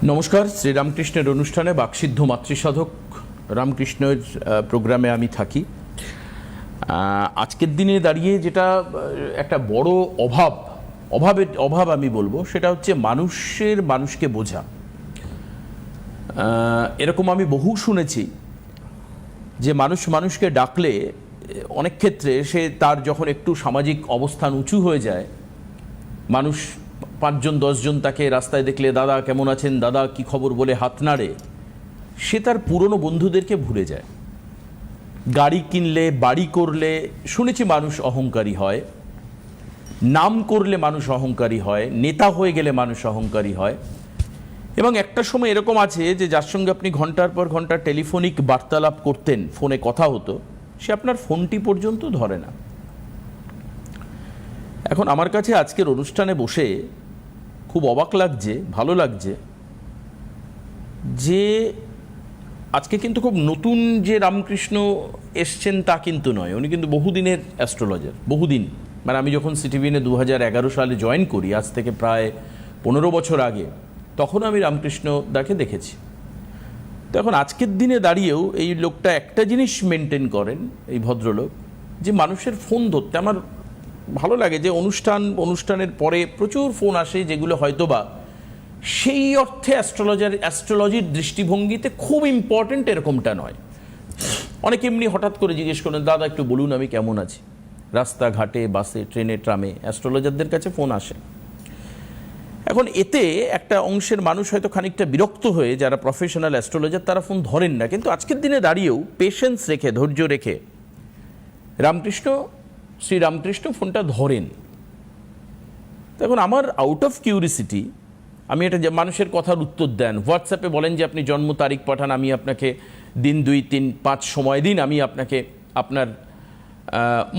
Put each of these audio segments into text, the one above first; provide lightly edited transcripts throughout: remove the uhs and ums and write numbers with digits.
নমস্কার। শ্রীরামকৃষ্ণের অনুষ্ঠানে বাকসিদ্ধ মাতৃসাধক রামকৃষ্ণের প্রোগ্রামে আমি থাকি। আজকের দিনে দাঁড়িয়ে যেটা একটা বড় অভাব আমি বলবো, সেটা হচ্ছে মানুষকে বোঝা। এরকম আমি বহু শুনেছি যে মানুষকে ডাকলে অনেক ক্ষেত্রে সে তার যখন একটু সামাজিক অবস্থান উঁচু হয়ে যায়, মানুষ 5 জন 10 জন তাকে রাস্তায় দেখলে দাদা কেমন আছেন, দাদা কি খবর বলে হাত নাড়ে, সে তার পুরনো বন্ধুদেরকে ভুলে যায়। গাড়ি কিনলে, বাড়ি করলে শুনেছি মানুষ অহংকারী হয়, নাম করলে মানুষ অহংকারী হয়, নেতা হয়ে গেলে মানুষ অহংকারী হয়। এবং একটা সময় এরকম আছে যে যার সঙ্গে আপনি ঘন্টার পর ঘন্টা টেলিফোনিক বার্তালাপ করতেন, ফোনে কথা হতো, সে আপনার ফোনটি পর্যন্ত ধরে না। এখন আমার কাছে আজকের অনুষ্ঠানে বসে খুব অবাক লাগছে, ভালো লাগছে যে আজকে কিন্তু খুব নতুন যে রামকৃষ্ণ এসছেন তা কিন্তু নয়, উনি কিন্তু বহুদিনের অ্যাস্ট্রোলজার। বহুদিন মানে আমি যখন সিটিভিএনে 2011 সালে জয়েন করি, আজ থেকে প্রায় 15 বছর আগে, তখন আমি রামকৃষ্ণ দাকে দেখেছি। তো এখন আজকের দিনে দাঁড়িয়েও এই লোকটা একটা জিনিস মেনটেন করেন, এই ভদ্রলোক, যে মানুষের ফোন ধরতে আমার ভালো লাগে। যে অনুষ্ঠানের পরে প্রচুর ফোন আসে যেগুলো হয়তোবা সেই অর্থে অ্যাস্ট্রোলজির দৃষ্টিভঙ্গিতে খুব ইম্পর্টেন্ট এরকমটা নয়। অনেকে এমনি হঠাৎ করে জিজ্ঞেস করেন, দাদা একটু বলুন আমি কেমন আছি। রাস্তাঘাটে, বাসে, ট্রেনে, ট্রামে অ্যাস্ট্রোলজারদের কাছে ফোন আসে। এখন এতে একটা অংশের মানুষ হয়তো খানিকটা বিরক্ত হয়ে, যারা প্রফেশনাল অ্যাস্ট্রোলজার তারা ফোন ধরেন না, কিন্তু আজকের দিনে দাঁড়িয়েও পেশেন্স রেখে, ধৈর্য রেখে শ্রীরামকৃষ্ণ ফোনটা ধরেন। তখন আমার আউট অফ কিউরিসিটি, আমি এটা, যে মানুষের কথার উত্তর দেন, হোয়াটসঅ্যাপে বলেন যে আপনি জন্ম তারিখ পাঠান, আমি আপনাকে দিন 2, 3, 5 সময় দিন, আমি আপনাকে আপনার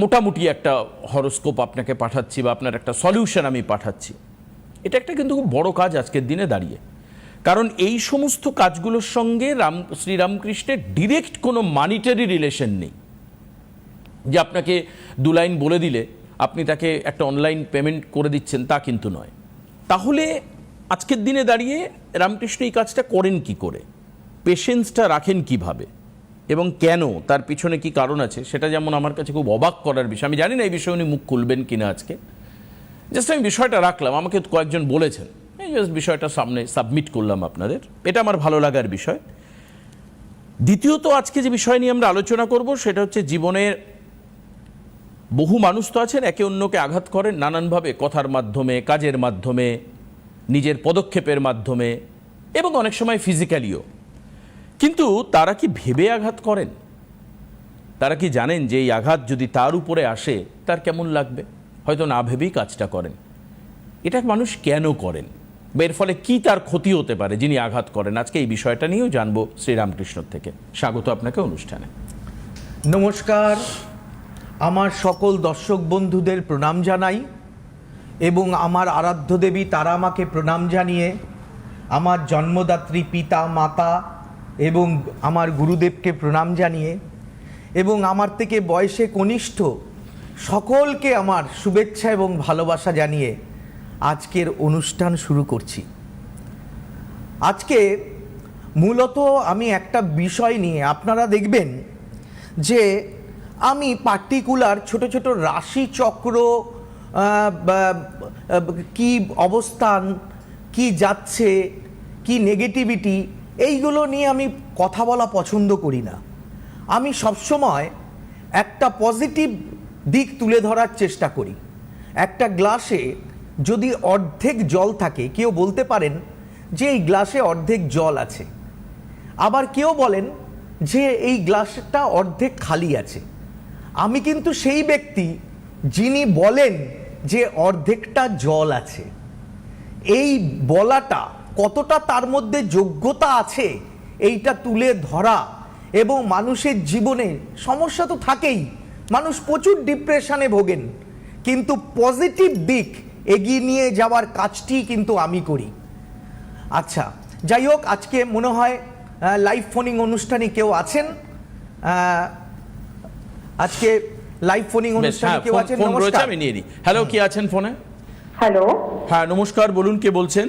মোটামুটি একটা হরোস্কোপ আপনাকে পাঠাচ্ছি বা আপনার একটা সলিউশন আমি পাঠাচ্ছি। এটা একটা কিন্তু খুব বড় কাজ আজকের দিনে দাঁড়িয়ে, কারণ এই সমস্ত কাজগুলোর সঙ্গে শ্রীরামকৃষ্ণের ডিরেক্ট কোনো মানিটারি রিলেশন নেই যে আপনাকে 2 লাইন বলে দিলে আপনি তাকে একটা অনলাইন পেমেন্ট করে দিচ্ছেন, তা কিন্তু নয়। তাহলে আজকের দিনে দাঁড়িয়ে রামকৃষ্ণ এই কাজটা করেন কি করে, পেশেন্সটা রাখেন কিভাবে, এবং কেন, তার পিছনে কি কারণ আছে, সেটা যেমন আমার কাছে খুব অবাক করার বিষয়। আমি জানি না এই বিষয়ে উনি মুখ খুলবেন কিনা আজকে, জাস্ট আমি বিষয়টা রাখলাম, আমাকে কয়েকজন বলেছেন, এই জাস্ট বিষয়টা সামনে সাবমিট করলাম আপনাদের, এটা আমার ভালো লাগার বিষয়। দ্বিতীয়ত, আজকে যে বিষয় নিয়ে আমরা আলোচনা করব সেটা হচ্ছে জীবনের বহু মানুষ তো আছেন একে অন্যকে আঘাত করেন নানানভাবে, কথার মাধ্যমে, কাজের মাধ্যমে, নিজের পদক্ষেপের মাধ্যমে, এবং অনেক সময় ফিজিক্যালিও। কিন্তু তারা কি ভেবে আঘাত করেন? তারা কি জানেন যে এই আঘাত যদি তার উপরে আসে তার কেমন লাগবে? হয়তো না ভেবেই কাজটা করেন। এটা মানুষ কেন করেন বা এর ফলে কি তার ক্ষতি হতে পারে যিনি আঘাত করেন, আজকে এই বিষয়টা নিয়েও জানবো শ্রীরামকৃষ্ণ থেকে। স্বাগত আপনাকে অনুষ্ঠানে। নমস্কার, আমার সকল দর্শক বন্ধুদের প্রণাম জানাই এবং আমার আরাধ্য দেবী তারা মাকে প্রণাম জানিয়ে, আমার জন্মদাত্রী পিতা মাতা এবং আমার গুরুদেবকে প্রণাম জানিয়ে, এবং আমার থেকে বয়সে কনিষ্ঠ সকলকে আমার শুভেচ্ছা এবং ভালোবাসা জানিয়ে আজকের অনুষ্ঠান শুরু করছি। আজকে মূলত আমি একটা বিষয় নিয়ে, আপনারা দেখবেন যে আমি পার্টিকুলার ছোট ছোট রাশি চক্র, কি অবস্থান, কি যাচ্ছে, কি নেগেটিভিটি, এইগুলো নিয়ে আমি কথা বলা পছন্দ করি না। আমি সবসময় একটা পজিটিভ দিক তুলে ধরার চেষ্টা করি। একটা গ্লাসে যদি অর্ধেক জল থাকে, কেউ বলতে পারেন যে এই গ্লাসে অর্ধেক জল আছে, আবার কেউ বলেন যে এই গ্লাসটা অর্ধেক খালি আছে। আমি কিন্তু সেই ব্যক্তি যিনি বলেন যে অর্ধেকটা জল আছে। এই বলাটা কতটা তার মধ্যে যোগ্যতা আছে এইটা তুলে ধরা, এবং মানুষের জীবনে সমস্যা তো থাকেই, মানুষ প্রচুর ডিপ্রেশনে ভোগেন, কিন্তু পজিটিভ দিক এগিয়ে নিয়ে যাওয়ার কাজটি কিন্তু আমি করি। আচ্ছা, যাই হোক, আজকে মনে হয় লাইভ ফোনিং অনুষ্ঠানে কেউ আছেন। আজকে লাইভ ফোনিং অনুষ্ঠানে কেউ আছেন। নমস্কার। আমি নিয়ে নিই। হ্যালো, কি আছেন ফোনে? হ্যালো, হ্যাঁ নমস্কার, বলুন কে বলছেন?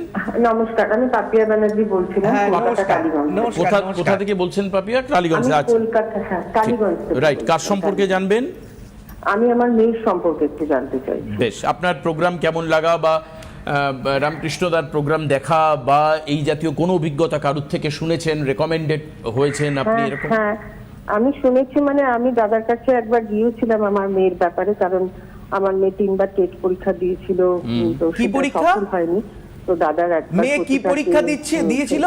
নমস্কার। আমি পাপিয়া ব্যানার্জি বলছিলাম, হ্যাঁ, কলকাতা নমস্কার। টালিগঞ্জ। নমস্কার, কোথা নমস্কার। কোথা থেকে বলছেন পাপিয়া? টালিগঞ্জ। আমি আচ্ছা, কলকাতা, হ্যাঁ, টালিগঞ্জ থেকে রাইট। কার বলছি। সম্পর্কে জানবেন? আমি আমার মেয়ের সম্পর্কে একটু জানতে চাই। বেশ, আপনার প্রোগ্রাম কেমন লাগা বা রামকৃষ্ণদার প্রোগ্রাম দেখা বা এই জাতীয় কোনো অভিজ্ঞতা কারুর থেকে শুনেছেন, রেকমেন্ডেড হয়েছেন আপনি হ্যাঁ, এরকম? হ্যাঁ, আমি শুনেছি, মানে আমি দাদার কাছে একবার গিয়েছিলাম আমার মেয়ের ব্যাপারে, কারণ আমার মেয়ে 3বার টেট পরীক্ষা দিয়েছিল, তো কি সেটা পরীক্ষা? সফল হয়নি। তো দাদার একবার মেয়ে কি প্রতিকার পরীক্ষা দিয়ে- দিয়েছিল?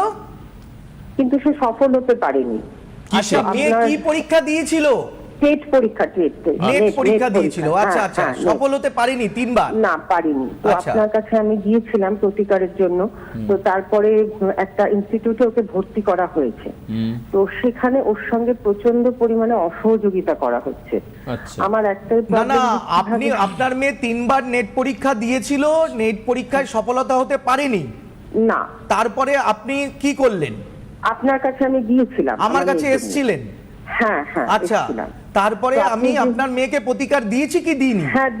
কিন্তু সে সফল হতে পারেনি। আচ্ছা, মেয়ে কি পরীক্ষা দিয়েছিল? টেট পরীক্ষা, নেট পরীক্ষা দিয়েছিল। আচ্ছা আচ্ছা, সফল হতে পারেনি 3বার? না, পারিনি। তো আচ্ছা। আপনার কাছে আমি গিয়েছিলাম প্রতিকারের জন্য। তো তারপরে একটা ইনস্টিটিউটে ওকে ভর্তি করা হয়েছে। তো সেখানে ওর সঙ্গে প্রচন্ড পরিমাণে অসহযোগিতা করা হচ্ছে। আচ্ছা। আমার একটাই না না, problem, আপনার মেয়ে 3বার নেট পরীক্ষা দিয়েছিল, নেট পরীক্ষায় সফলতা হতে পারেনি, না, তারপরে আপনি কি করলেন? আপনার কাছে আমি গিয়েছিলাম, আমার কাছে মেয়ের জন্য। এসেছিলেন? হ্যাঁ, হ্যাঁ, আচ্ছা, এসেছিলাম। তারপরে তো আপনি আমি যে- আপনার মেয়েকে প্রতিকার দিয়েছি কি দিইনি? হ্যাঁ,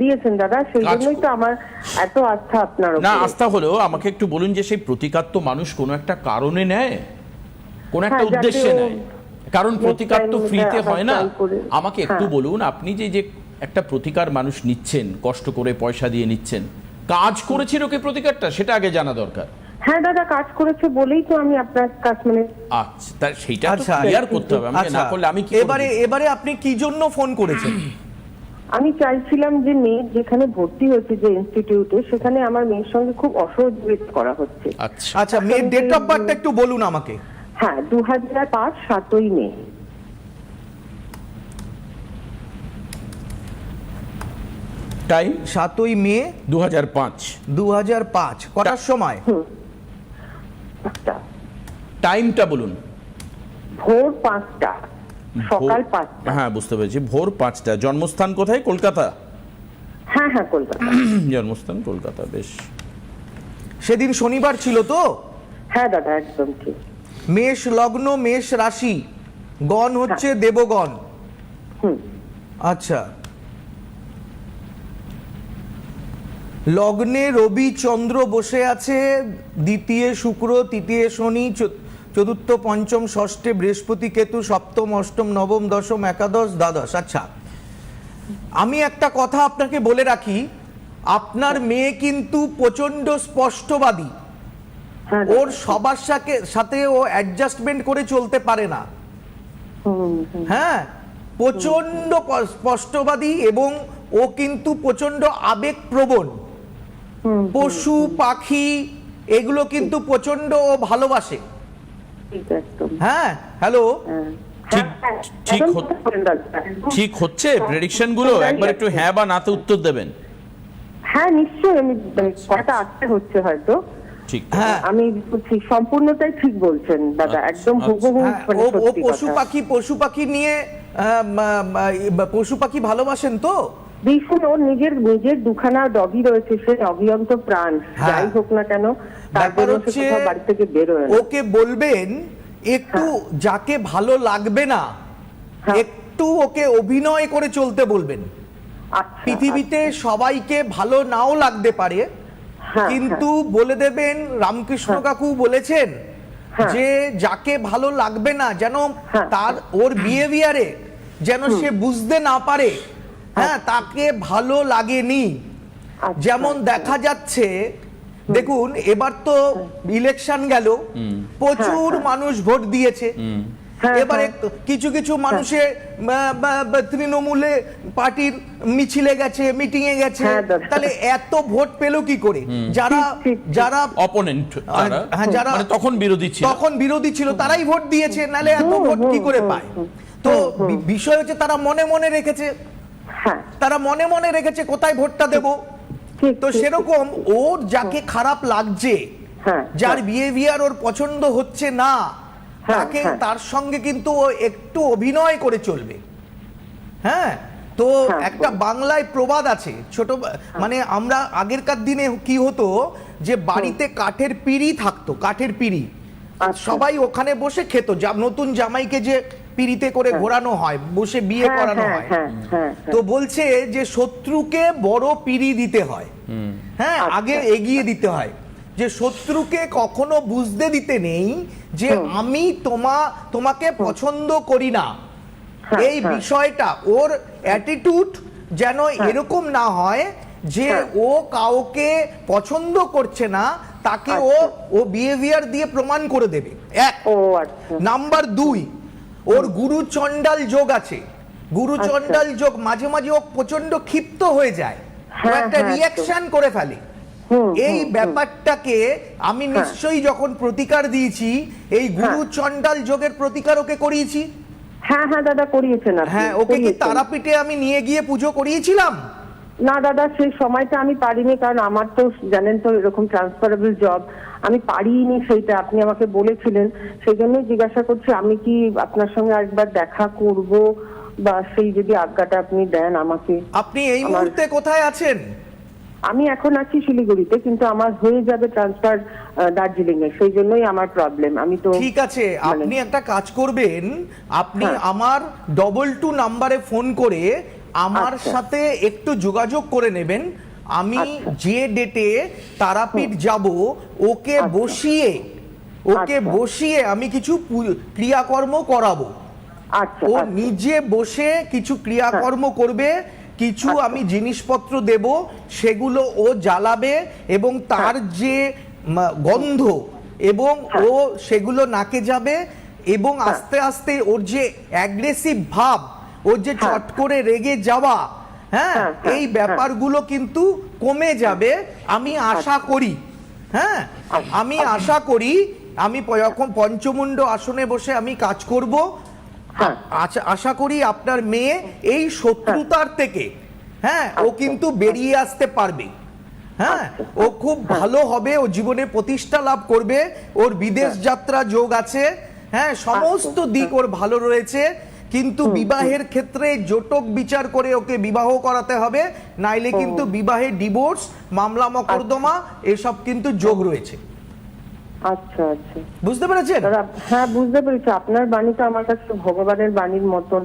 দিয়েছেন দাদা, সেই কাজ জন্যই তো আমার এত আস্থা আপনার না, উপরে। আস্থা হলেও আমাকে একটু বলুন যে সেই প্রতিকার তো মানুষ কোনো একটা কারণে নেয়, কোনো একটা হ্যাঁ, যাতে উদ্দেশ্যে ও নেয়, কারণ প্রতিকার তো time ফ্রিতে আবার হয় না। try করে। আমাকে একটু হ্যাঁ। বলুন, আপনি যে যে একটা প্রতিকার মানুষ নিচ্ছেন, কষ্ট করে পয়সা দিয়ে নিচ্ছেন, কাজ করেছিল কি প্রতিকারটা, সেটা আগে জানা দরকার। হ্যাঁ দাদা, কাজ করেছে বলেই তো আমি আপনার কাছে, মানে আচ্ছা, তার সেইটা তো আচ্ছা, ক্লিয়ার করতে হবে। আমাকে আচ্ছা, না করলে আমি কি করে এবারে আপনি কি জন্য ফোন করেছেন? আমি চাইছিলাম যে মেয়ে যেখানে ভর্তি হয়েছে, যে ইনস্টিটিউটে, সেখানে আমার মেয়ের সঙ্গে খুব অসহযোগিতা করা হচ্ছে। আচ্ছা, আচ্ছা, মেয়ের ডেট অফ বার্থটা একটু বলুন আমাকে। হ্যাঁ, 2005 7ই মে। টাইম 7ই মে 2005। 2005, কটার সময়? একটা টাইমটা বলুন। ভোর 5টা, সকাল 5টা। হ্যাঁ, বুঝতে পেরেছি, ভোর 5টা। জন্মস্থান কোথায়? কলকাতা? হ্যাঁ হ্যাঁ, কলকাতা। জন্মস্থান কলকাতা, বেশ। সেদিন শনিবার ছিল তো? হ্যাঁ দাদা, একদম ঠিক। মেষ লগ্ন, মেষ রাশি, গণ হচ্ছে দেবগণ। হুম। আচ্ছা, লগ্নে রবি চন্দ্র বসে আছে, দ্বিতীয় শুক্র, তৃতীয় শনি, চতুর্থ পঞ্চম ষষ্ঠে বৃহস্পতি কেতু, সপ্তম অষ্টম নবম দশম একাদশ দ্বাদশ। আচ্ছা, আমি একটা কথা আপনাকে বলে রাখি, আপনার মেয়ে কিন্তু প্রচন্ড স্পষ্টবাদী। হ্যাঁ দাদা। ওর সবার সাথে ও অ্যাডজাস্টমেন্ট করে চলতে পারে না। হ্যাঁ, প্রচন্ড স্পষ্টবাদী, এবং ও কিন্তু প্রচন্ড আবেগপ্রবণ। পশু পাখি এগুলো কিন্তু প্রচন্ড ও ভালোবাসে। ঠিক, একদম। হ্যাঁ, হ্যালো। হ্যাঁ। ঠিক- হ্যাঁ, ঠিক একদম হচ্ছে। বলেন দাদা, একদম। ঠিক হচ্ছে প্রেডিকশন গুলো? একবার একটু হ্যাঁ বা নাতে উত্তর দেবেন। হ্যাঁ, নিশ্চয়ই। আমি কথা আসতে হচ্ছে হয়তো। ঠিক। হ্যাঁ, আমি ঠিক, সম্পূর্ণটাই ঠিক বলছেন দাদা, আচ্ছা, একদম আচ্ছা। হুবহু, হ্যাঁ, মানে ও সত্যি কথা। পশু পাখি নিয়ে পশু পাখি ভালোবাসেন তো? ভীষণ। ওর নিজের দুখানা ডগি রয়েছে, সে অভিয়ন্ত প্রাণ। হ্যাঁ। যাই হোক না কেন, তার ব্যাপার জন্য সে হচ্ছে, কোথাও বাড়ি থেকে বেরোয় না। ওকে বলবেন একটু, যাকে ভালো লাগবে না হ্যাঁ। একটু ওকে অভিনয় করে চলতে বলবেন। আচ্ছা, পৃথিবীতে সবাইকে ভালো নাও লাগতে পারে, হ্যাঁ, কিন্তু বলে দেবেন রামকৃষ্ণ কাকু বলেছেন হ্যাঁ। যে যাকে ভালো লাগবে না যেন হ্যাঁ। তার ওর বিহেভিয়ারে যেন সে বুঝতে না পারে, হ্যাঁ, তাকে ভালো লাগেনি। আচ্ছা, যেমন দেখা যাচ্ছে, দেখুন এবার তো ইলেকশন গেল, প্রচুর মানুষ ভোট দিয়েছে। হ্যাঁ, এবারে হ্যাঁ। কিছু কিছু মানুষে তৃণমূলে পার্টির মিছিলে গেছে, মিটিং এ গেছে, হ্যাঁ, দাদা। তাহলে এত ভোট পেল কি করে? যারা ঠিক। যারা অপোনেন্ট, হ্যাঁ, যারা মানে তখন বিরোধী ছিল। তখন বিরোধী ছিল তারাই ভোট দিয়েছে, নালে এত ভোট কি করে পায়? তো বিষয় হচ্ছে তারা মনে মনে রেখেছে, হ্যাঁ, তারা মনে মনে রেখেছে কোথায় ভোটটা দেব। ঠিক, তো ঠিক, সেরকম ওর যাকে খারাপ লাগছে, হ্যাঁ, যার বিহেভিয়ার ওর পছন্দ হচ্ছে না, হ্যাঁ, তাকে হ্যাঁ। তার সঙ্গে কিন্তু ও একটু অভিনয় করে চলবে। হ্যাঁ, তো হ্যাঁ, একটা বাংলায় প্রবাদ আছে, মানে আমরা আগেরকার দিনে কি হতো যে বাড়িতে কাঠের পিঁড়ি থাকতো, কাঠের পিঁড়ি, আচ্ছা। সবাই ওখানে বসে খেত। নতুন জামাইকে যে পিঁড়িতে করে ঘোরানো হয়, বসে বিয়ে হ্যাঁ, করানো হ্যাঁ, হয়, হ্যাঁ, হ্যাঁ, তো বলছে যে শত্রুকে বড় পিঁড়ি দিতে হয়। হ্যাঁ, আগে এগিয়ে দিতে হয়, যে শত্রুকে কখনো বুঝতে দিতে নেই যে আমি তোমাকে পছন্দ করি না। এই বিষয়টা ওর অ্যাটিটিউড যেন এরকম না হয় যে ও কাউকে পছন্দ করছে না, তাকে ও বিহেভিয়ার দিয়ে প্রমাণ করে দেবে। এক। নাম্বার 2, ওর গুরু চণ্ডাল যোগ আছে। গুরু চণ্ডাল যোগ মাঝে মাঝে ও প্রচন্ড ক্ষিপ্ত হয়ে যায়, ও একটা রিঅ্যাকশন করে ফেলে। এই ব্যাপারটাকে আমি নিশ্চয়ই যখন প্রতিকার দিয়েছি, এই গুরু চণ্ডাল যোগের প্রতিকার ওকে করিয়েছি। হ্যাঁ হ্যাঁ দাদা, করিয়েছেন আপনি। হ্যাঁ, ওকে কি তারাপীঠে আমি নিয়ে গিয়ে পুজো করিয়েছিলাম? না দাদা, সেই সময়টা আমি পারিনি, কারণ আমার তো জানেন তো এরকম ট্রান্সফারেবল জব, আমি পারিনি সেইটা। আপনি আমাকে বলেছিলেন, সেই জন্যই জিজ্ঞাসা করছি আমি কি আপনার সঙ্গে আরেকবার দেখা করব, বা সেই যদি আজ্ঞাটা আপনি দেন আমাকে। আপনি এই মুহূর্তে কোথায় আছেন? আমি এখন আছি শিলিগুড়িতে, কিন্তু আমার হয়ে যাবে ট্রান্সফার দার্জিলিং এ, সেই জন্যই আমার প্রবলেম। আমি তো ঠিক আছে, আপনি একটা কাজ করবেন, আপনি আমার 22 নাম্বারে ফোন করে আমার সাথে একটু যোগাযোগ করে নেবেন। আমি যে ডেটে তারাপীঠ যাব, ওকে বসিয়ে আমি কিছু ক্রিয়াকর্ম করাবো। ও নিজে বসে কিছু ক্রিয়াকর্ম করবে, কিছু আমি জিনিসপত্র দেব, সেগুলো ও জ্বালাবে, এবং তার যে গন্ধ এবং ও সেগুলো নাকে যাবে, এবং আস্তে আস্তে ওর যে অ্যাগ্রেসিভ ভাব, ওর যে চট করে রেগে যাওয়া, হ্যাঁ, এই ব্যাপারগুলো কিন্তু কমে যাবে আমি আশা করি। হ্যাঁ, আমি আশা করি, আমি যখন পঞ্চমুণ্ড আসনে বসে আমি কাজ করব, আশা করি আপনার মেয়ে এই শত্রুতার থেকে, হ্যাঁ, ও কিন্তু বেরিয়ে আসতে পারবে। হ্যাঁ, ও খুব ভালো হবে, ও জীবনে প্রতিষ্ঠা লাভ করবে, ওর বিদেশ যাত্রা যোগ আছে। হ্যাঁ, সমস্ত দিক ওর ভালো রয়েছে, কিন্তু বিবাহের ক্ষেত্রে জটক বিচার করে ওকে বিবাহ করাতে হবে, নাইলে কিন্তু বিবাহে ডিভোর্স, মামলা মকদ্দমা এসব কিন্তু যোগ রয়েছে। আচ্ছা আচ্ছা, বুঝতে পেরেছেন? হ্যাঁ বুঝতে পেরেছি। আপনার বাণী তো আমার কাছে ভগবানের বাণীর মতন,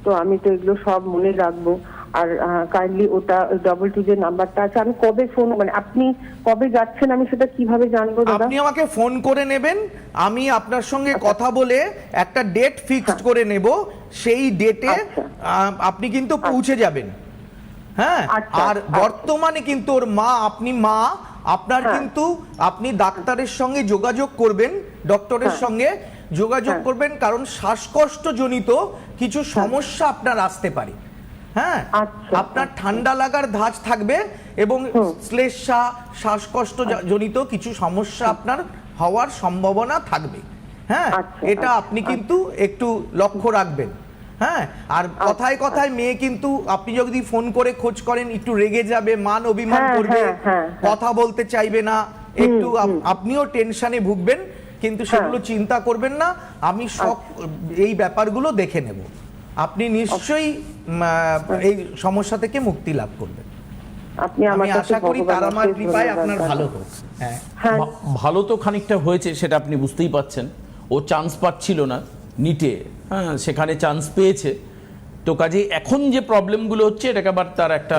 তো আমি তো এগুলো সব মনে রাখবো। আর কাইন্ডলি ওটা 22 যে নাম্বারটা আছে, আমি কবে ফোন, মানে আপনি কবে যাচ্ছেন আমি সেটা কিভাবে জানবো দাদা? আপনি আমাকে ফোন করে নেবেন, আমি আপনার সঙ্গে কথা বলে একটা ডেট ফিক্সড করে নেব, সেই ডেটে আপনি কিন্তু পৌঁছে যাবেন। হ্যাঁ, আর বর্তমানে কিন্তু ওর মা, আপনার কিন্তু আপনি ডাক্তারের সঙ্গে যোগাযোগ করবেন, ডক্টরের সঙ্গে যোগাযোগ করবেন, কারণ শ্বাসকষ্ট জনিত কিছু সমস্যা আপনার আসতে পারে। হ্যাঁ, আপনার ঠান্ডা লাগার ধাঁচ থাকবে, এবং শ্লেষ্মা, শ্বাসকষ্ট জনিত কিছু সমস্যা আপনার হওয়ার সম্ভাবনা থাকবে। হ্যাঁ, এটা আপনি কিন্তু একটু লক্ষ্য রাখবেন। হ্যাঁ, আর কথায় কথায় মেয়ে কিন্তু, আপনি যদি ফোন করে খোঁজ করেন, একটু রেগে যাবে, মান অভিমান করবে, কথা বলতে চাইবে না, একটু আপনিও টেনশনে ভুগবেন, কিন্তু সেগুলো চিন্তা করবেন না, আমি সব এই ব্যাপারগুলো দেখে নেব। আপনি নিশ্চয়ই এই সমস্যা থেকে মুক্তি লাভ করবেন। আমি আশা করি তারা মার কৃপায় আপনার ভালো হোক। হ্যাঁ, ভালো তো খানিকটা হয়েছে, সেটা আপনি বুঝতেই পাচ্ছেন। ও চান্স পাচ্ছিল না নিটে, হ্যাঁ, সেখানে চান্স পেয়েছে। তো কাজে এখন যে প্রবলেমগুলো হচ্ছে, এটাকে আবার তার একটা,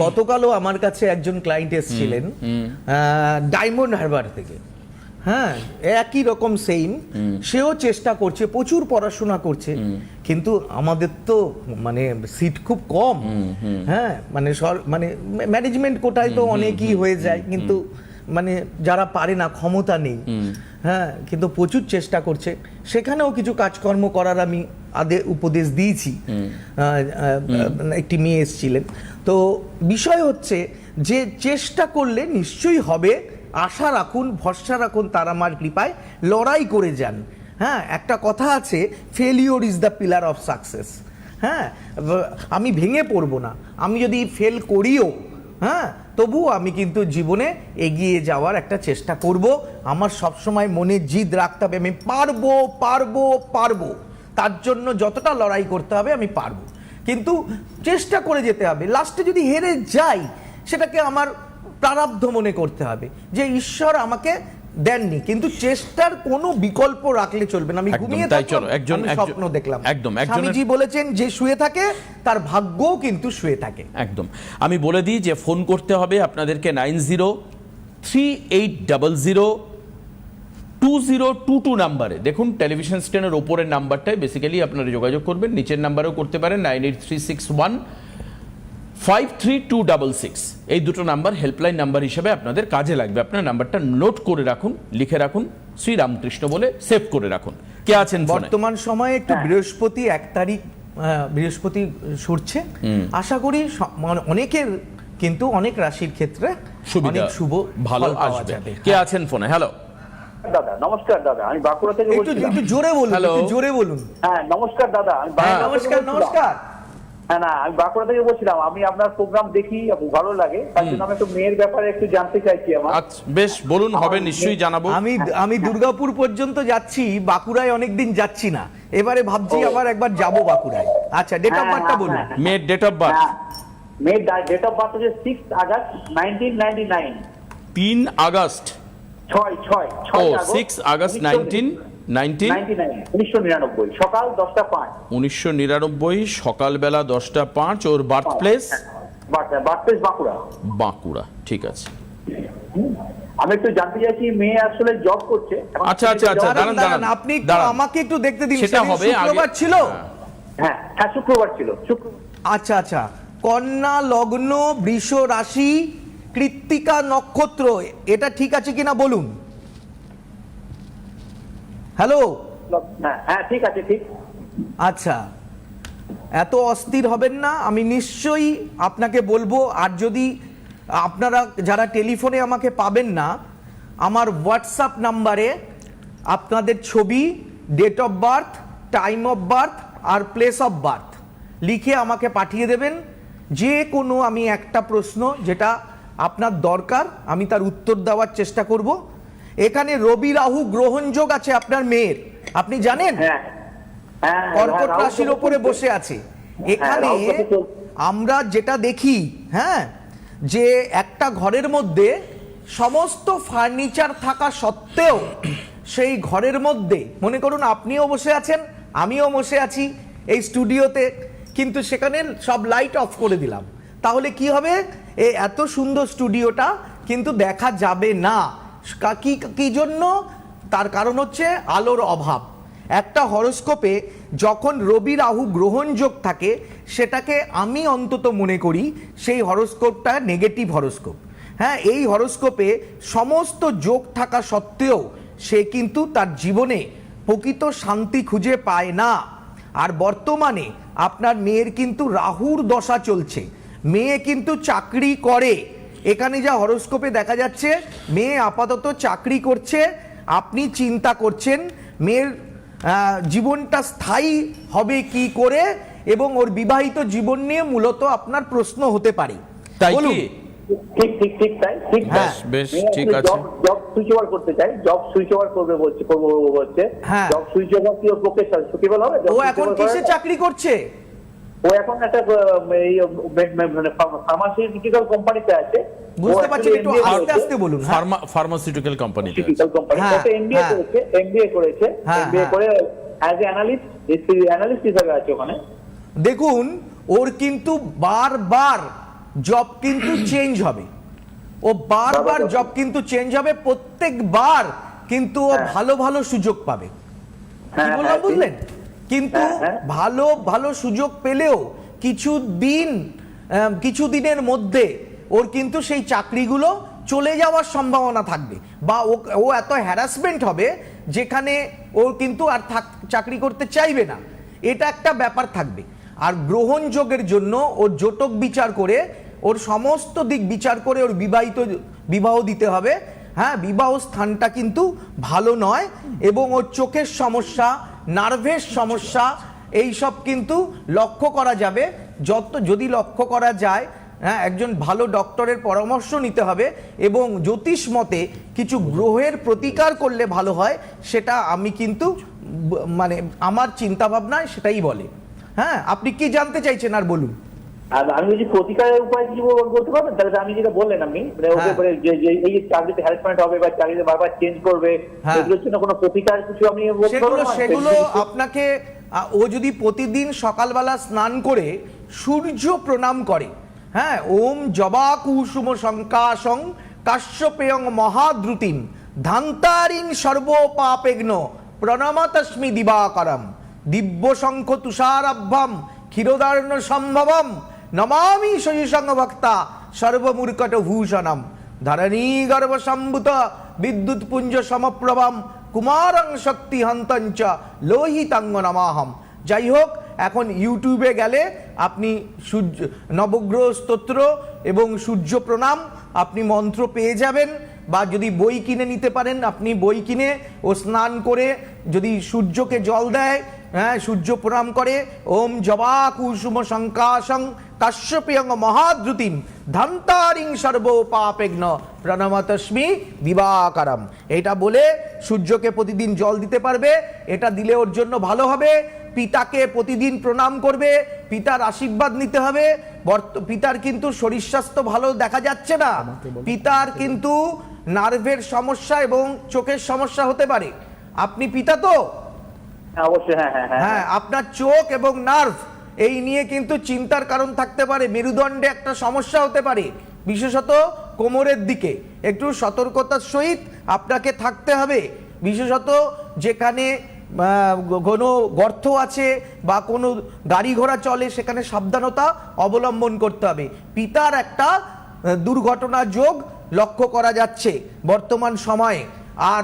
গতকালও আমার কাছে একজন ক্লায়েন্ট এসেছিলেন ডায়মন্ড হারবার থেকে। হ্যাঁ, একই রকম সেম, সেও চেষ্টা করছে, প্রচুর পড়াশোনা করছে, কিন্তু আমাদের তো মানে সিট খুব কম। হ্যাঁ, মানে ম্যানেজমেন্ট কোটায় তো অনেকই হয়ে যায়, কিন্তু মানে যারা পারে না, ক্ষমতা নেই। হ্যাঁ, কিন্তু প্রচুর চেষ্টা করছে, সেখানেও কিছু কাজকর্ম করার আমি উপদেশ দিয়েছি। একটি মেয়ে এসেছিলেন, তো বিষয় হচ্ছে যে চেষ্টা করলে নিশ্চয়ই হবে, আশা রাখুন, ভরসা রাখুন, তারা মার কৃপায় লড়াই করে যান। হ্যাঁ, একটা কথা আছে, failure is the pillar of success. হ্যাঁ, আমি ভেঙে পড়বো না, আমি যদি ফেল করিও, হ্যাঁ, তবুও আমি কিন্তু জীবনে এগিয়ে যাওয়ার একটা চেষ্টা করব। আমার সবসময় মনে জিদ রাখতে হবে, আমি পারবো পারবো পারবো, তার জন্য যতটা লড়াই করতে হবে আমি পারবো, কিন্তু চেষ্টা করে যেতে হবে। লাস্টে যদি হেরে যাই, সেটাকে আমার প্রারব্ধ মনে করতে হবে, যে ঈশ্বর আমাকে দেননি, কিন্তু চেষ্টার কোনো বিকল্প রাখলে চলবে না। আমি একদম ঘুমিয়ে তাই, থাকলাম, চলো, একজন- আমি স্বপ্ন দেখলাম। একদম, স্বামীজি বলেছেন যে শুয়ে থাকে তার ভাগ্যও কিন্তু শুয়ে থাকে। একদম। আমি বলে দিই যে ফোন করতে হবে আপনাদেরকে 9038002022 নাম্বারে। দেখুন টেলিভিশন স্ক্রিনের ওপরের নাম্বারটাই বেসিক্যালি আপনারা যোগাযোগ করবেন, নিচের নাম্বারেও করতে পারেন 9836153266। এই দুটো নাম্বার হেল্পলাইন নাম্বার হিসেবে আপনাদের কাজে লাগবে। আপনার নাম্বারটা নোট করে রাখুন, লিখে রাখুন, শ্রীরামকৃষ্ণ বলে সেভ করে রাখুন। কে আছেন ফোনে? বর্তমান সময়ে একটু বৃহস্পতি 1 তারিখ বৃহস্পতি সরছে, আশা করি মানে অনেকের কিন্তু অনেক রাশির ক্ষেত্রে সুবিধা, অনেক শুভ ভালো ফল পাওয়া আসবে। যাবে। কে আছেন ফোনে? হ্যালো, দাদা নমস্কার। দাদা আমি বাঁকুড়া থেকে একটু বলছিলাম। একটু জোরে বলুন, Hello. একটু জোরে বলুন। হ্যাঁ নমস্কার দাদা, আমি হ্যাঁ, বাঁকুড়া থেকে নমস্কার বলছিলাম। নমস্কার। হ্যাঁ না, আমি বাঁকুড়া থেকে বলছিলাম। আমি আপনার প্রোগ্রাম দেখি, ভালো লাগে, তার জন্য আমি একটু মেয়ের ব্যাপারে একটু জানতে চাইছি আমার। আচ্ছা বেশ, বলুন, হবে নিশ্চয়ই জানাবো। আমি দুর্গাপুর পর্যন্ত যাচ্ছি, বাঁকুড়ায় অনেকদিন যাচ্ছি না, এবারে ভাবছি ও। আবার একবার যাব বাঁকুড়ায়। আচ্ছা, ডেট অফ হ্যাঁ, বার্থটা হ্যাঁ, বলুন। হ্যাঁ। মেয়ের ডেট অফ বার্থ হ্যাঁ, মেয়ের ডেট অফ বার্থ হচ্ছে 6 আগস্ট 1999। 3 আগস্ট। 6 ও, আগস্ট 6 আগস্ট 1999 সকাল 10:05। 1999 সকালবেলা 10:05। ওর birth place birthplace Bankura. Bankura, ঠিক আছে। আমি একটু জানতে চাইছি, মেয়ে আসলে জব করছে এখন। আচ্ছা, আচ্ছা, আচ্ছা, job- দাঁড়ান, দাঁড়ান, আপনি একটু দাঁড়ান। আমাকে একটু দেখতে দিন। সেটা সেদিন হবে শুক্রবার আগে। ছিল। হ্যাঁ হ্যাঁ, শুক্রবার ছিল। আচ্ছা আচ্ছা, কন্যা লগ্ন, বৃষ রাশি, কৃত্তিকা নক্ষত্র, এটা ঠিক আছে কিনা বলুন। হ্যালো, হ্যাঁ হ্যাঁ, ঠিক আছে, ঠিক। আচ্ছা, এত অস্থির হবেন না, আমি নিশ্চয়ই আপনাকে বলবো। আর যদি আপনারা যারা টেলিফোনে আমাকে পাবেন না, আমার হোয়াটসঅ্যাপ নাম্বারে আপনাদের ছবি, date of birth, time of birth আর প্লেস অফ বার্থ লিখে আমাকে পাঠিয়ে দেবেন। যে কোনো আমি একটা প্রশ্ন যেটা আপনার দরকার, আমি তার উত্তর দেওয়ার চেষ্টা করব। এখানে রবি রাহু গ্রহণযোগ আছে আপনার মেয়ের, আপনি জানেন? হ্যাঁ হ্যাঁ, কর্কট রাহুল রাশির তো ওপরে চলছে। বসে আছে। এখানে রাহুল তো চলছে। আমরা যেটা দেখি, হ্যাঁ, যে একটা ঘরের মধ্যে সমস্ত ফার্নিচার থাকা সত্ত্বেও সেই ঘরের মধ্যে, মনে করুন আপনিও বসে আছেন, আমিও বসে আছি এই স্টুডিওতে, কিন্তু সেখানে সব লাইট অফ করে দিলাম, তাহলে কি হবে? এই এত সুন্দর স্টুডিওটা কিন্তু দেখা যাবে না। কি জন্য? তার কারণ হচ্ছে আলোর অভাব। একটা হরোস্কোপে যখন রবি রাহু গ্রহণযোগ থাকে, সেটাকে আমি অন্তত মনে করি সেই হরোস্কোপটা নেগেটিভ হরোস্কোপ। হ্যাঁ, এই হরোস্কোপে সমস্ত যোগ থাকা সত্ত্বেও সে কিন্তু তার জীবনে প্রকৃত শান্তি খুঁজে পায় না। আর বর্তমানে আপনার মেয়ের কিন্তু রাহুর দশা চলছে, মেয়ে কিন্তু চাকরি করে। এখানে যা হরোস্কোপে দেখা যাচ্ছে, মেয়ে আপাতত চাকরি করছে। আপনি চিন্তা করছেন মেয়ের জীবনটা স্থায়ী হবে কি করে, এবং ওর বিবাহিত জীবন নিয়ে মূলত আপনার প্রশ্ন হতে পারে। তাই বলুন। কি? ঠিক ঠিক ঠিক, তাই ঠিক। হ্যাঁ, বেশ, ঠিক আছে। জব সুইচ ওভার করতে চাই, জব সুইচ ওভার করবো বলছে। হ্যাঁ। জব সুইচ ওভার কি প্রফেশনাল সুটেবল হবে? ও এখন কিসে চাকরি করছে? ও এখন একটা এই মানে ফার্মাসিউটিক্যাল কোম্পানিতে আছে। বুঝতে পারছি, একটু আস্তে আস্তে বলুন। হ্যাঁ। ফার্মাসিউটিক্যাল কোম্পানিতে। ফার্মাসিউটিক্যাল কোম্পানি, হ্যাঁ, ওতে এমবিএ হ্যাঁ। করেছে, এমবিএ করেছে, হ্যাঁ, এমবিএ হ্যাঁ। করে অ্যাজ এ অ্যানালিস্ট হিসেবে আছে ওখানে। দেখুন, ওর কিন্তু বারবার জব কিন্তু চেঞ্জ হবে, ও বারবার জব কিন্তু চেঞ্জ হবে, প্রত্যেকবার কিন্তু ও ভালো ভালো সুযোগ পাবে। কি হ্যাঁ, বললাম হ্যাঁ, বুঝলেন? কিন্তু হ্যাঁ, হ্যাঁ। ভালো ভালো সুযোগ পেলেও কিছুদিনের মধ্যে ওর কিন্তু সেই চাকরিগুলো চলে যাওয়ার সম্ভাবনা থাকবে, বা ও এত হ্যারাসমেন্ট হবে যেখানে ও কিন্তু আর চাকরি করতে চাইবে না, এটা একটা ব্যাপার থাকবে। আর গ্রহণযোগের জন্য ওর জটক বিচার করে, ওর সমস্ত দিক বিচার করে ওর বিবাহ দিতে হবে। হ্যাঁ, বিবাহ স্থানটা কিন্তু ভালো নয়, এবং ওর চোখের সমস্যা, নার্ভের সমস্যা, এই সব কিন্তু লক্ষ্য করা যাবে। যদি লক্ষ্য করা যায়, হ্যাঁ, একজন ভালো ডক্টরের পরামর্শ নিতে হবে, এবং জ্যোতিষ মতে কিছু গ্রহের প্রতিকার করলে ভালো হয়, সেটা আমি কিন্তু মানে আমার চিন্তা ভাবনায় সেটাই বলে। হ্যাঁ, আপনি কি জানতে চাইছেন আর বলুন। আর আমি বলছি প্রতিকারের উপায় কিছু বলতে পারবেন? তাহলে আমি যেটা বললেন আপনি মানে ওকে হ্যাঁ। পরে যে এই যে চাকরিতে হ্যারাসমেন্ট হবে বা চাকরিতে বারবার চেঞ্জ করবে, হ্যাঁ। এগুলোর জন্য কোনো প্রতিকার কিছু আমি বলতে পারবো না? সেগুলো আপনাকে ও যদি প্রতিদিন সকালবেলা স্নান করে সূর্য প্রণাম করে, হ্যাঁ, ওম জবা কুসুম শঙ্কাশং কাশ্যপেয়ং মহাদ্রুতিম ধান্তারিং সর্ব পাপেগ্ন প্রণমাতস্মি দিবাকরম দিব্য শঙ্খ তুষারাভ্যম ক্ষীরোদার্ণ সম্ভবম নমামি শৈসঙ্গ ভক্তা সর্বমূর্কট ভূষণম ধরণী গর্ভ সম্ভূত বিদ্যুৎ পুঞ্জ সমপ্রভম কুমারং শক্তি হন্তঞ্চ লোহিতাঙ্গ নমাহম। যাই হোক, এখন ইউটিউবে গেলে আপনি সূর্য নবগ্রহ স্তোত্র এবং সূর্য প্রণাম আপনি মন্ত্র পেয়ে যাবেন, বা যদি বই কিনে নিতে পারেন আপনি বই কিনে ও স্নান করে যদি সূর্যকে জল দেয়, হ্যাঁ, সূর্য প্রণাম করে ওম জবা কুসুম শঙ্কাশং কাশ্যপেয়ং মহাদ্রুতিম ধান্তারিং সর্ব পাপেগ্ন প্রণমাতস্মি দিবাকরম, এটা বলে সূর্যকে প্রতিদিন জল দিতে পারবে। এটা দিলে ওর জন্য ভালো হবে। পিতাকে প্রতিদিন প্রণাম করবে, পিতার আশীর্বাদ নিতে হবে। পিতার কিন্তু শরীর স্বাস্থ্য ভালো দেখা যাচ্ছে না, পিতার কিন্তু নার্ভের সমস্যা এবং চোখের সমস্যা হতে পারে। আপনি পিতা তো? অবশ্যই, হ্যাঁ হ্যাঁ হ্যাঁ। হ্যাঁ, আপনার চোখ এবং নার্ভ এই নিয়ে কিন্তু চিন্তার কারণ থাকতে পারে, মেরুদণ্ডে একটা সমস্যা হতে পারে, বিশেষত কোমরের দিকে একটু সতর্কতার সহিত আপনাকে থাকতে হবে। বিশেষত যেখানে কোনো গর্ত আছে বা কোনো গাড়ি ঘোড়া চলে সেখানে সাবধানতা অবলম্বন করতে হবে। পিতার একটা দুর্ঘটনা যোগ লক্ষ্য করা যাচ্ছে বর্তমান সময়ে, আর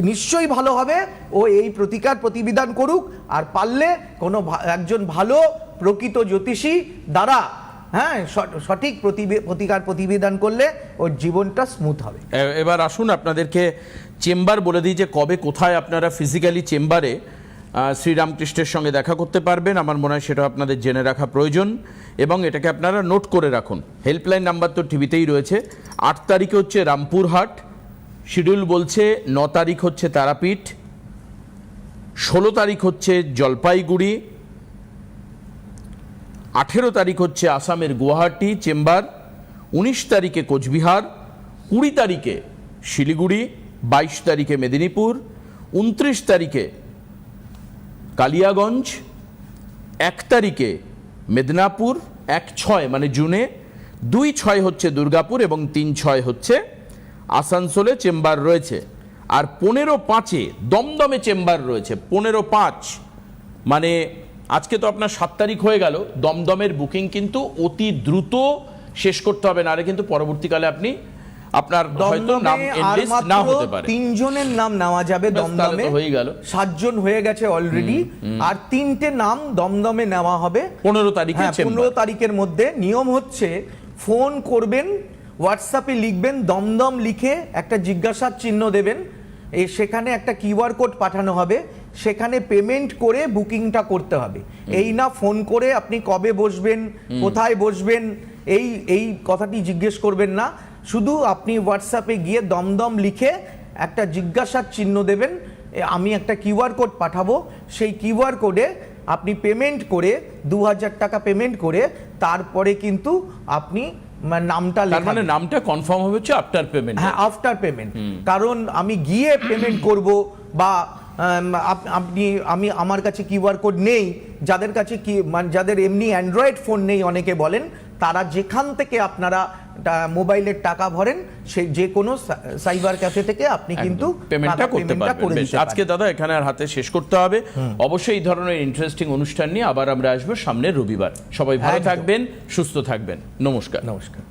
নিশ্চয়ই ভালো হবে ও এই প্রতিকার প্রতিবিধান করুক। আর পারলে কোনো একজন ভালো প্রকৃত জ্যোতিষী দ্বারা, হ্যাঁ, সঠিক প্রতিকার প্রতিবিধান করলে ওর জীবনটা স্মুথ হবে। এবার আসুন আপনাদেরকে চেম্বার বলে দিই যে কবে কোথায় আপনারা ফিজিক্যালি চেম্বারে শ্রীরামকৃষ্ণের সঙ্গে দেখা করতে পারবেন। আমার মনে হয় সেটা আপনাদের জেনে রাখা প্রয়োজন এবং এটাকে আপনারা নোট করে রাখুন। হেল্পলাইন নাম্বার তো টিভিতেই রয়েছে। 8 তারিখে হচ্ছে রামপুরহাট, শিডিউল বলছে 9 তারিখ হচ্ছে তারাপীঠ, 16 তারিখ হচ্ছে জলপাইগুড়ি, 18 তারিখ হচ্ছে আসামের গুয়াহাটি চেম্বার, 19 তারিখে কোচবিহার, 20 তারিখে শিলিগুড়ি, 22 তারিখে মেদিনীপুর, 29 তারিখে কালিয়াগঞ্জ, 1 তারিখে মেদিনীপুর, 1/6 মানে জুনে, 2/6 হচ্ছে দুর্গাপুর এবং 3/6 হচ্ছে আসানসোলে চেম্বার রয়েছে। আর 15/5 দমদমে চেম্বার রয়েছে। 15/5 মানে আজকে তো আপনার 7 তারিখ হয়ে গেল। দমদমের বুকিং কিন্তু অতি দ্রুত শেষ করতে হবে, না হলে কিন্তু পরবর্তীকালে আপনি আপনার হয়তো নাম এনলিস্ট না হতে পারে। 3 জনের নাম নেওয়া যাবে দমদমে, হয়ে গেল 7 জন হয়ে গেছে অলরেডি, আর 3টে নাম দমদমে নেওয়া হবে 15 তারিখে। 15 তারিখের মধ্যে নিয়ম হচ্ছে ফোন করবেন, হোয়াটসঅ্যাপে লিখবেন দমদম, লিখে একটা জিজ্ঞাসার চিহ্ন দেবেন, সেখানে একটা কিউআর কোড পাঠানো হবে, সেখানে পেমেন্ট করে বুকিংটা করতে হবে। এই না ফোন করে আপনি কবে বসবেন, কোথায় বসবেন, এই কথাটি জিজ্ঞেস করবেন না। শুধু আপনি হোয়াটসঅ্যাপে গিয়ে দমদম লিখে একটা জিজ্ঞাসার চিহ্ন দেবেন, আমি একটা কিউআর কোড পাঠাবো, সেই কিউআর কোডে আপনি পেমেন্ট করে 2000 টাকা পেমেন্ট করে তারপরে কিন্তু আপনি নামটা লেখাবেন। মানে নামটা কনফার্ম হবে হচ্ছে আফটার পেমেন্ট। হ্যাঁ, আফটার পেমেন্ট। কারণ আমি গিয়ে পেমেন্ট করব বা আমার কাছে কিউআর কোড নেই, যাদের কাছে যাদের এমনি অ্যান্ড্রয়েড ফোন নেই অনেকে বলেন, তারা যেখান থেকে আপনারা মোবাইলের টাকা ভরেন সেই যে কোনো সাইবার ক্যাফে থেকে আপনি কিন্তু পেমেন্টটা করতে পারবেন। আজকে দাদা এখানে আর হাতে শেষ করতে হবে। অবশ্যই এই ধরনের ইন্টারেস্টিং অনুষ্ঠান নিয়ে আবার আমরা আসবো সামনের রবিবার। সবাই ভালো থাকবেন, সুস্থ থাকবেন। নমস্কার। নমস্কার।